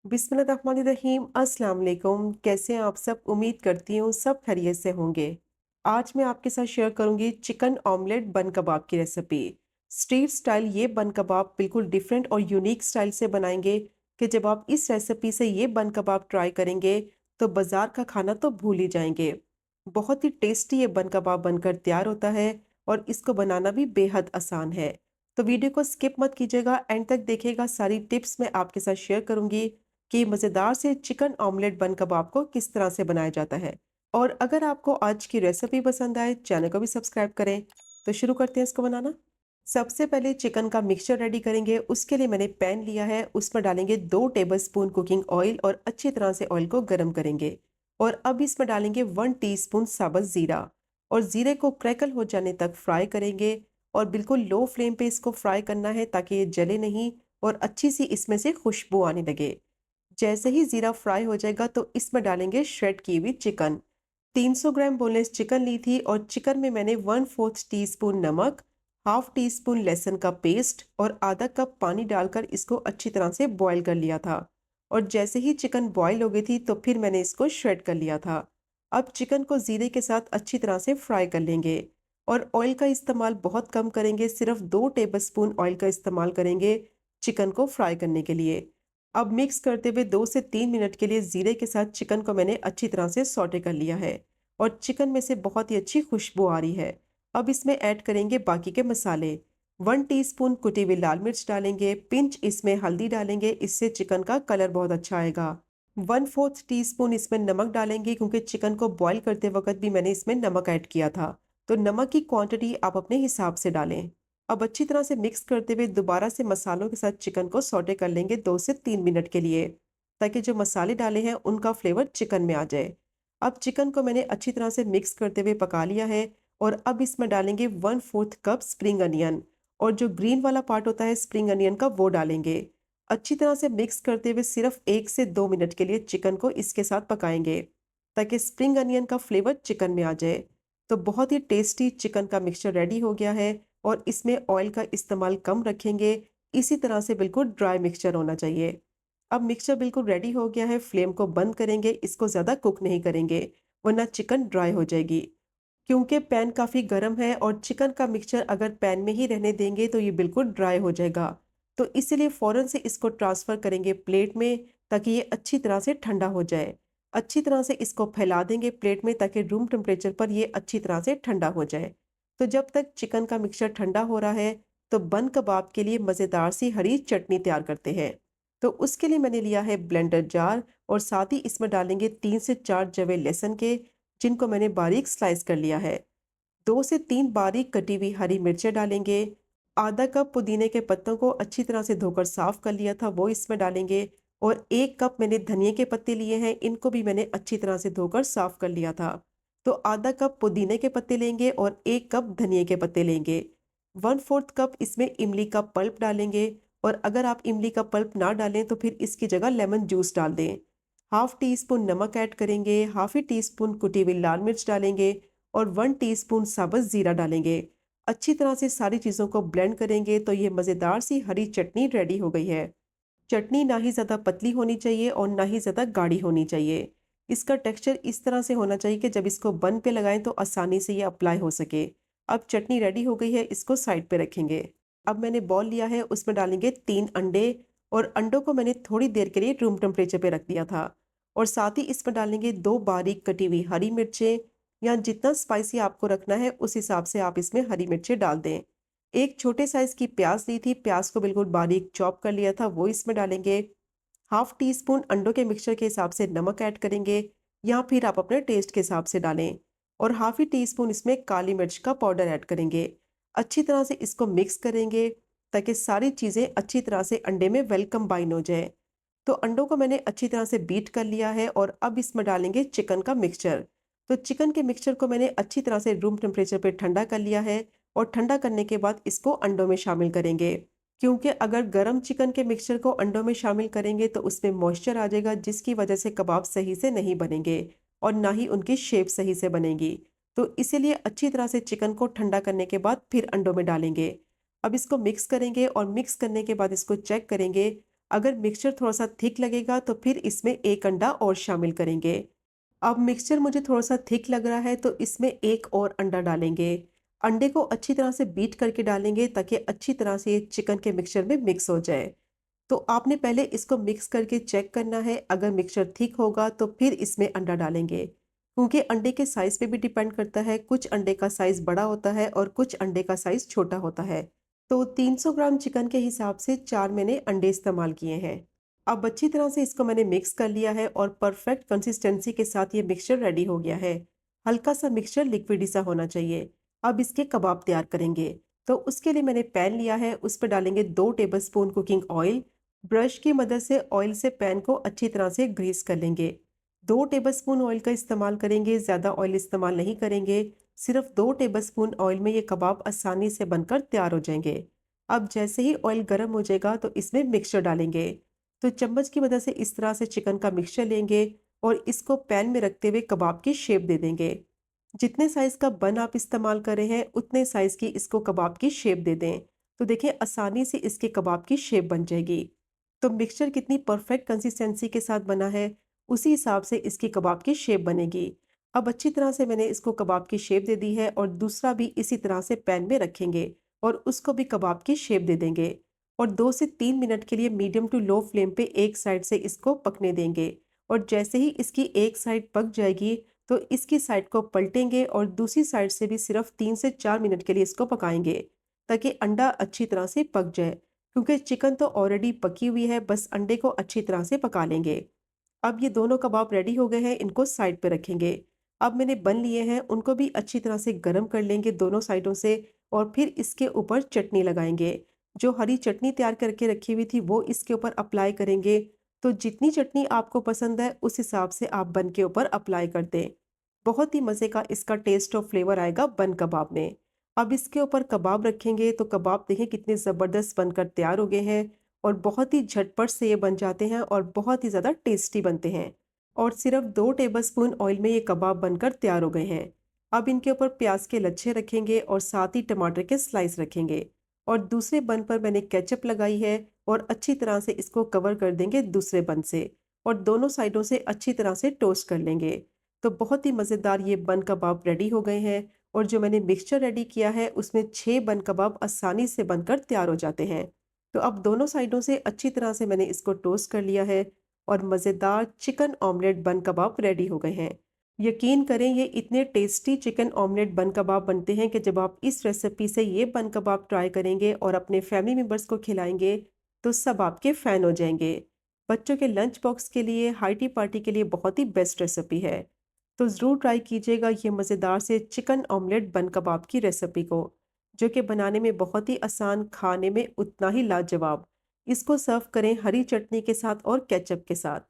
बिस्मिल्लाहिर्रहमानिर्रहीम। अस्सलाम वालेकुम। कैसे हैं आप सब? उम्मीद करती हूँ सब खैरियत से होंगे। आज मैं आपके साथ शेयर करूंगी चिकन ऑमलेट बन कबाब की रेसिपी। स्ट्रीट स्टाइल ये बन कबाब बिल्कुल डिफरेंट और यूनिक स्टाइल से बनाएंगे कि जब आप इस रेसिपी से ये बन कबाब ट्राई करेंगे तो बाजार का खाना तो भूल ही जाएंगे। बहुत ही टेस्टी ये बन कबाब बनकर तैयार होता है और इसको बनाना भी बेहद आसान है। तो वीडियो को स्किप मत कीजिएगा, एंड तक देखिएगा। सारी टिप्स मैं आपके साथ शेयर करूंगी कि मज़ेदार से चिकन ऑमलेट बन कबाब को किस तरह से बनाया जाता है। और अगर आपको आज की रेसिपी पसंद आए, चैनल को भी सब्सक्राइब करें। तो शुरू करते हैं इसको बनाना। सबसे पहले चिकन का मिक्सचर रेडी करेंगे। उसके लिए मैंने पैन लिया है, उसमें डालेंगे 2 टेबलस्पून कुकिंग ऑयल और अच्छी तरह से ऑयल को गर्म करेंगे। और अब इसमें डालेंगे 1 टीस्पून साबुत ज़ीरा और ज़ीरे को क्रैकल हो जाने तक फ्राई करेंगे। और बिल्कुल लो फ्लेम पे इसको फ्राई करना है ताकि ये जले नहीं और अच्छी सी इसमें से खुशबू आने लगे। जैसे ही जीरा फ्राई हो जाएगा तो इसमें डालेंगे श्रेड की हुई चिकन। 300 ग्राम बोनलेस चिकन ली थी और चिकन में मैंने 1/4 टीस्पून नमक, हाफ टी स्पून लहसुन का पेस्ट और आधा कप पानी डालकर इसको अच्छी तरह से बॉईल कर लिया था। और जैसे ही चिकन बॉईल हो गई थी तो फिर मैंने इसको श्रेड कर लिया था। अब चिकन को जीरे के साथ अच्छी तरह से फ्राई कर लेंगे। और ऑयल का इस्तेमाल बहुत कम करेंगे, सिर्फ 2 टेबलस्पून ऑयल का इस्तेमाल करेंगे चिकन को फ्राई करने के लिए। अब मिक्स करते हुए 2 से 3 मिनट के लिए जीरे के साथ चिकन को मैंने अच्छी तरह से सौटे कर लिया है और चिकन में से बहुत ही अच्छी खुशबू आ रही है। अब इसमें ऐड करेंगे बाकी के मसाले। 1 टीस्पून कुटी हुई लाल मिर्च डालेंगे, पिंच इसमें हल्दी डालेंगे, इससे चिकन का कलर बहुत अच्छा आएगा। 1/4 टीस्पून इसमें नमक डालेंगे क्योंकि चिकन को बॉईल करते वक्त भी मैंने इसमें नमक ऐड किया था। तो नमक की क्वांटिटी आप अपने हिसाब से डालें। अब अच्छी तरह से मिक्स करते हुए दोबारा से मसालों के साथ चिकन को सौटे कर लेंगे 2 से 3 मिनट के लिए, ताकि जो मसाले डाले हैं उनका फ्लेवर चिकन में आ जाए। अब चिकन को मैंने अच्छी तरह से मिक्स करते हुए पका लिया है। और अब इसमें डालेंगे 1/4 कप स्प्रिंग अनियन और जो ग्रीन वाला पार्ट होता है स्प्रिंग अनियन का वो डालेंगे। अच्छी तरह से मिक्स करते हुए सिर्फ 1 से 2 मिनट के लिए चिकन को इसके साथ पकाएंगे ताकि स्प्रिंग अनियन का फ्लेवर चिकन में आ जाए। तो बहुत ही टेस्टी चिकन का मिक्सचर रेडी हो गया है और इसमें ऑयल का इस्तेमाल कम रखेंगे। इसी तरह से बिल्कुल ड्राई मिक्सचर होना चाहिए। अब मिक्सचर बिल्कुल रेडी हो गया है, फ्लेम को बंद करेंगे, इसको ज़्यादा कुक नहीं करेंगे वरना चिकन ड्राई हो जाएगी। क्योंकि पैन काफ़ी गर्म है और चिकन का मिक्सचर अगर पैन में ही रहने देंगे तो ये बिल्कुल ड्राई हो जाएगा। तो इसीलिए फ़ौरन से इसको ट्रांसफ़र करेंगे प्लेट में ताकि ये अच्छी तरह से ठंडा हो जाए। अच्छी तरह से इसको फैला देंगे प्लेट में ताकि रूम टेम्परेचर पर ये अच्छी तरह से ठंडा हो जाए। तो जब तक चिकन का मिक्सचर ठंडा हो रहा है तो बन कबाब के लिए मज़ेदार सी हरी चटनी तैयार करते हैं। तो उसके लिए मैंने लिया है ब्लेंडर जार और साथ ही इसमें डालेंगे 3 से 4 जवे लहसुन के, जिनको मैंने बारीक स्लाइस कर लिया है। 2 से 3 बारीक कटी हुई हरी मिर्चें डालेंगे। आधा कप पुदीने के पत्तों को अच्छी तरह से धोकर साफ कर लिया था वो इसमें डालेंगे। और 1 कप मैंने धनिए के पत्ते लिए हैं, इनको भी मैंने अच्छी तरह से धोकर साफ कर लिया था। तो आधा कप पुदीने के पत्ते लेंगे और 1 कप धनिए के पत्ते लेंगे। 1/4 कप इसमें इमली का पल्प डालेंगे। और अगर आप इमली का पल्प ना डालें तो फिर इसकी जगह लेमन जूस डाल दें। हाफ टी स्पून नमक ऐड करेंगे, हाफ ही टी स्पून कुटी हुई लाल मिर्च डालेंगे और 1 टीस्पून साबुत ज़ीरा डालेंगे। अच्छी तरह से सारी चीज़ों को ब्लेंड करेंगे तो ये मज़ेदार सी हरी चटनी रेडी हो गई है। चटनी ना ही ज़्यादा पतली होनी चाहिए और ना ही ज़्यादा गाढ़ी होनी चाहिए। इसका टेक्सचर इस तरह से होना चाहिए कि जब इसको बन पे लगाएं तो आसानी से ये अप्लाई हो सके। अब चटनी रेडी हो गई है, इसको साइड पे रखेंगे। अब मैंने बॉल लिया है, उसमें डालेंगे 3 अंडे और अंडों को मैंने थोड़ी देर के लिए रूम टेम्परेचर पे रख दिया था। और साथ ही इसमें डालेंगे 2 बारीक कटी हुई हरी मिर्चें, या जितना स्पाइसी आपको रखना है उस हिसाब से आप इसमें हरी मिर्चें डाल दें। एक छोटे साइज की प्याज ली थी, प्याज को बिल्कुल बारीक चॉप कर लिया था वो इसमें डालेंगे। हाफ टी स्पून अंडों के मिक्सचर के हिसाब से नमक ऐड करेंगे, या फिर आप अपने टेस्ट के हिसाब से डालें। और हाफ ही टी स्पून इसमें काली मिर्च का पाउडर ऐड करेंगे। अच्छी तरह से इसको मिक्स करेंगे ताकि सारी चीज़ें अच्छी तरह से अंडे में वेल कंबाइन हो जाए। तो अंडों को मैंने अच्छी तरह से बीट कर लिया है और अब इसमें डालेंगे चिकन का मिक्सचर। तो चिकन के मिक्सचर को मैंने अच्छी तरह से रूम टेम्परेचर पे ठंडा कर लिया है और ठंडा करने के बाद इसको अंडों में शामिल करेंगे। क्योंकि अगर गरम चिकन के मिक्सचर को अंडों में शामिल करेंगे तो उसमें मॉइस्चर आ जाएगा, जिसकी वजह से कबाब सही से नहीं बनेंगे और ना ही उनकी शेप सही से बनेगी। तो इसीलिए अच्छी तरह से चिकन को ठंडा करने के बाद फिर अंडों में डालेंगे। अब इसको मिक्स करेंगे और मिक्स करने के बाद इसको चेक करेंगे। अगर मिक्सचर थोड़ा-सा थिक लगेगा तो फिर इसमें 1 अंडा और शामिल करेंगे। अब मिक्सचर मुझे थोड़ा-सा थिक लग रहा है तो इसमें 1 और अंडा डालेंगे। अंडे को अच्छी तरह से बीट करके डालेंगे ताकि अच्छी तरह से ये चिकन के मिक्सचर में मिक्स हो जाए। तो आपने पहले इसको मिक्स करके चेक करना है, अगर मिक्सचर थिक होगा तो फिर इसमें अंडा डालेंगे। क्योंकि अंडे के साइज़ पे भी डिपेंड करता है, कुछ अंडे का साइज़ बड़ा होता है और कुछ अंडे का साइज़ छोटा होता है। तो 300 ग्राम चिकन के हिसाब से 4 मैंने अंडे इस्तेमाल किए हैं। अब अच्छी तरह से इसको मैंने मिक्स कर लिया है और परफेक्ट कंसिस्टेंसी के साथ ये मिक्सचर रेडी हो गया है। हल्का सा मिक्सचर लिक्विडी सा होना चाहिए। अब इसके कबाब तैयार करेंगे। तो उसके लिए मैंने पैन लिया है, उस पर डालेंगे 2 टेबलस्पून कुकिंग ऑयल। ब्रश की मदद से ऑयल से पैन को अच्छी तरह से ग्रीस कर लेंगे। 2 टेबलस्पून ऑयल का इस्तेमाल करेंगे, ज़्यादा ऑयल इस्तेमाल नहीं करेंगे। सिर्फ 2 टेबलस्पून ऑयल में ये कबाब आसानी से बनकर तैयार हो जाएंगे। अब जैसे ही ऑयल गर्म हो जाएगा तो इसमें मिक्सचर डालेंगे। तो चम्मच की मदद से इस तरह से चिकन का मिक्सचर लेंगे और इसको पैन में रखते हुए कबाब की शेप दे देंगे। जितने साइज़ का बन आप इस्तेमाल कर रहे हैं उतने साइज़ की इसको कबाब की शेप दे दें। तो देखिए आसानी से इसके कबाब की शेप बन जाएगी। तो मिक्सचर कितनी परफेक्ट कंसिस्टेंसी के साथ बना है, उसी हिसाब से इसकी कबाब की शेप बनेगी। अब अच्छी तरह से मैंने इसको कबाब की शेप दे दी है और दूसरा भी इसी तरह से पैन में रखेंगे और उसको भी कबाब की शेप दे देंगे और 2 से 3 मिनट के लिए मीडियम टू लो फ्लेम पे एक साइड से इसको पकने देंगे। और जैसे ही इसकी एक साइड पक जाएगी तो इसकी साइड को पलटेंगे और दूसरी साइड से भी सिर्फ 3 से 4 मिनट के लिए इसको पकाएंगे ताकि अंडा अच्छी तरह से पक जाए, क्योंकि चिकन तो ऑलरेडी पकी हुई है, बस अंडे को अच्छी तरह से पका लेंगे। अब ये दोनों कबाब रेडी हो गए हैं, इनको साइड पे रखेंगे। अब मैंने बन लिए हैं, उनको भी अच्छी तरह से गरम कर लेंगे दोनों साइडों से और फिर इसके ऊपर चटनी लगाएंगे। जो हरी चटनी तैयार करके रखी हुई थी वो इसके ऊपर अप्लाई करेंगे। तो जितनी चटनी आपको पसंद है उस हिसाब से आप बन के ऊपर अप्लाई कर दें। बहुत ही मज़े का इसका टेस्ट और फ्लेवर आएगा बन कबाब में। अब इसके ऊपर कबाब रखेंगे तो कबाब देखें कितने ज़बरदस्त बनकर तैयार हो गए हैं और बहुत ही झटपट से ये बन जाते हैं और बहुत ही ज़्यादा टेस्टी बनते हैं। और सिर्फ 2 टेबलस्पून ऑयल में ये कबाब बनकर तैयार हो गए हैं। अब इनके ऊपर प्याज के लच्छे रखेंगे और साथ ही टमाटर के स्लाइस रखेंगे और दूसरे बन पर मैंने केचप लगाई है और अच्छी तरह से इसको कवर कर देंगे दूसरे बन से और दोनों साइडों से अच्छी तरह से टोस्ट कर लेंगे। तो बहुत ही मज़ेदार ये बन कबाब रेडी हो गए हैं और जो मैंने मिक्सचर रेडी किया है उसमें 6 बन कबाब आसानी से बनकर तैयार हो जाते हैं। तो अब दोनों साइडों से अच्छी तरह से मैंने इसको टोस्ट कर लिया है और मज़ेदार चिकन ऑमलेट बन कबाब रेडी हो गए हैं। यकीन करें ये इतने टेस्टी चिकन ऑमलेट बन कबाब बनते हैं कि जब आप इस रेसिपी से ये बन कबाब ट्राई करेंगे और अपने फैमिली मेम्बर्स को खिलाएंगे तो सब आपके फ़ैन हो जाएंगे। बच्चों के लंच बॉक्स के लिए, हार्टी पार्टी के लिए बहुत ही बेस्ट रेसिपी है। तो ज़रूर ट्राई कीजिएगा ये मज़ेदार से चिकन ऑमलेट बन कबाब की रेसिपी को, जो कि बनाने में बहुत ही आसान, खाने में उतना ही लाजवाब। इसको सर्व करें हरी चटनी के साथ और केचप के साथ।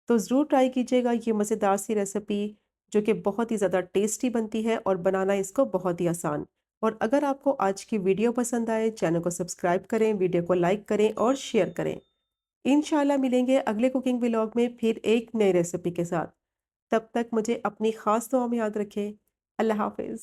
तो ज़रूर ट्राई कीजिएगा ये मज़ेदार सी रेसिपी, जो कि बहुत ही ज़्यादा टेस्टी बनती है और बनाना इसको बहुत ही आसान। और अगर आपको आज की वीडियो पसंद आए, चैनल को सब्सक्राइब करें, वीडियो को लाइक करें और शेयर करें। इंशाल्लाह मिलेंगे अगले कुकिंग व्लॉग में फिर एक नई रेसिपी के साथ। तब तक मुझे अपनी ख़ास दुआ में याद रखें। अल्लाह हाफ़िज़।